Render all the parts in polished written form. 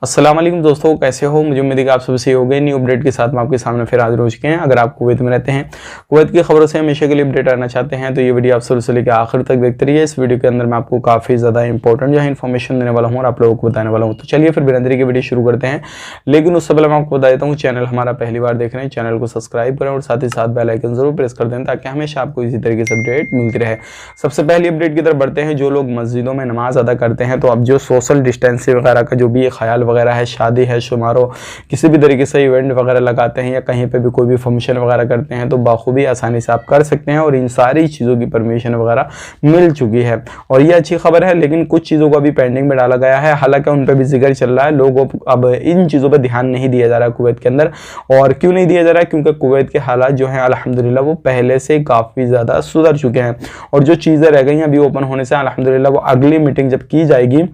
अस्सलाम वालेकुम दोस्तों, कैसे हो? मुझे उम्मीद है कि आप सबसे हो गए। न्यू अपडेट के साथ मैं आपके सामने फिर हाजिर हो चुके हैं। अगर आप कुवैत में रहते हैं, कुवैत की खबरों से हमेशा के लिए अपडेट रहना चाहते हैं तो ये वीडियो आप शुरू से लेकर आखिर तक देखते रहिए। इस वीडियो के अंदर मैं आपको काफ़ी ज़्यादा इंपॉर्टेंट जो है इन्फॉर्मेशन देने वाला हूँ और आप लोगों को बताने वाला हूँ। तो चलिए फिर बिना देरी की वीडियो शुरू करते हैं। लेकिन उससे पहले मैं आपको बता देता हूँ, चैनल हमारा पहली बार देख रहे हैं, चैनल को सब्सक्राइब करें और साथ ही साथ बेल आइकन जरूर प्रेस कर दें ताकि हमेशा आपको इसी तरीके से अपडेट मिलती रहे। सबसे पहली अपडेट की तरफ बढ़ते हैं। जो लोग मस्जिदों में नमाज अदा करते हैं तो अब जो सोशल डिस्टेंसिंग वगैरह का जो भी ख्याल वगैरह है, शादी है, शुमारो, किसी भी तरीके से इवेंट वगैरह लगाते हैं या कहीं पे भी कोई भी फंक्शन वगैरह करते हैं तो बाखूबी आसानी से आप कर सकते हैं और इन सारी चीज़ों की परमिशन वगैरह मिल चुकी है और ये अच्छी खबर है। लेकिन कुछ चीज़ों को अभी पेंडिंग में डाला गया है, हालांकि उन पर भी जिक्र चल रहा है। लोगों अब इन चीज़ों पर ध्यान नहीं दिया जा रहा है कुवैत के अंदर। और क्यों नहीं दिया जा रहा है? क्योंकि कुवैत के हालात जो हैं अल्हम्दुलिल्लाह वो पहले से काफ़ी ज़्यादा सुधर चुके हैं और जो चीज़ें रह गई हैं अभी ओपन होने से अल्हम्दुलिल्लाह वो अगली मीटिंग जब की जाएगी,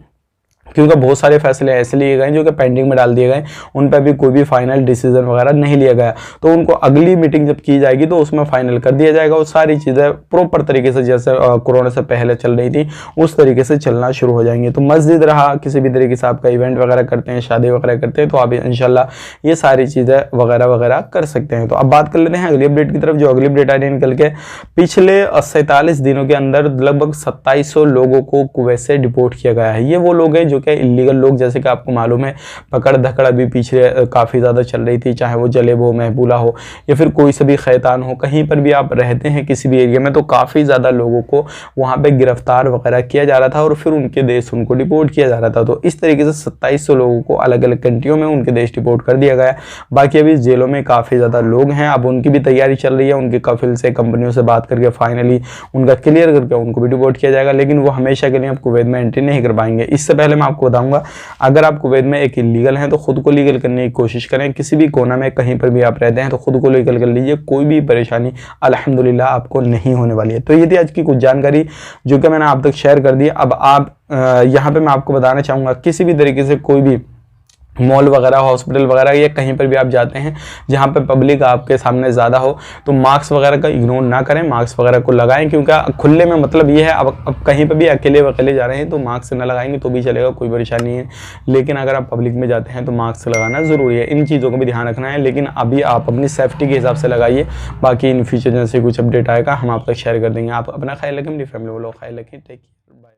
क्योंकि बहुत सारे फैसले ऐसे लिए गए जो कि पेंडिंग में डाल दिए गए, उन पर भी कोई भी फाइनल डिसीजन वगैरह नहीं लिया गया, तो उनको अगली मीटिंग जब की जाएगी तो उसमें फाइनल कर दिया जाएगा और सारी चीज़ें प्रॉपर तरीके से जैसे कोरोना से पहले चल रही थी उस तरीके से चलना शुरू हो जाएंगी। तो मस्जिद रहा, किसी भी तरीके से आपका इवेंट वगैरह करते हैं, शादी वगैरह करते हैं तो आप इंशाल्लाह ये सारी चीज़ें वगैरह वगैरह कर सकते हैं। तो अब बात कर लेते हैं अगली अपडेट की तरफ। जो अगली अपडेट आ रही है निकल के, पिछले 47 दिनों के अंदर लगभग 2700 लोगों को कुवैत से डिपोर्ट किया गया है। ये वो लोग हैं जो कि इलीगल लोग, जैसे कि आपको मालूम है पकड़ धकड़ अभी पीछे काफ़ी ज़्यादा चल रही थी, चाहे वो जलेब हो, महबूला हो या फिर कोई सा भी खैतान हो, कहीं पर भी आप रहते हैं किसी भी एरिया में तो काफ़ी ज़्यादा लोगों को वहाँ पे गिरफ्तार वगैरह किया जा रहा था और फिर उनके देश उनको डिपोर्ट किया जा रहा था। तो इस तरीके से 2700 लोगों को अलग अलग कंट्रियों में उनके देश डिपोर्ट कर दिया गया। बाकी अभी जेलों में काफ़ी ज़्यादा लोग हैं, अब उनकी भी तैयारी चल रही है। उनके कफिल से, कंपनियों से बात करके फाइनली उनका क्लियर करके उनको भी डिपोर्ट किया जाएगा, लेकिन वो हमेशा के लिए आप कुवैत में एंट्री नहीं कर पाएंगे। इससे पहले मैं आपको बताऊंगा, अगर आप कुवैत में एक इलीगल हैं तो खुद को लीगल करने की कोशिश करें। किसी भी कोना में कहीं पर भी आप रहते हैं तो खुद को लीगल कर लीजिए, कोई भी परेशानी अल्हम्दुलिल्लाह आपको नहीं होने वाली है। तो ये थी आज की कुछ जानकारी जो कि मैंने आप तक शेयर कर दी। अब आप यहाँ पे मैं आपको बताना चाहूँगा, किसी भी तरीके से कोई भी मॉल वगैरह, हॉस्पिटल वगैरह या कहीं पर भी आप जाते हैं जहाँ पे पब्लिक आपके सामने ज़्यादा हो तो मास्क वगैरह का इग्नोर ना करें, मास्क वगैरह को लगाएं। क्योंकि खुले में मतलब ये है, अब कहीं पर भी अकेले वकेले जा रहे हैं तो मास्क ना लगाएंगे तो भी चलेगा, कोई परेशानी नहीं है। लेकिन अगर आप पब्लिक में जाते हैं तो मास्क लगाना ज़रूरी है। इन चीज़ों का भी ध्यान रखना है, लेकिन अभी आप अपनी सेफ्टी के हिसाब से लगाइए। बाकी इन फ्यूचर जैसे कुछ अपडेट आएगा हम आप तक शेयर कर देंगे। आप अपना ख्याल रखें, अपनी फैमिली वालों का ख्याल रखें। Take care, bye.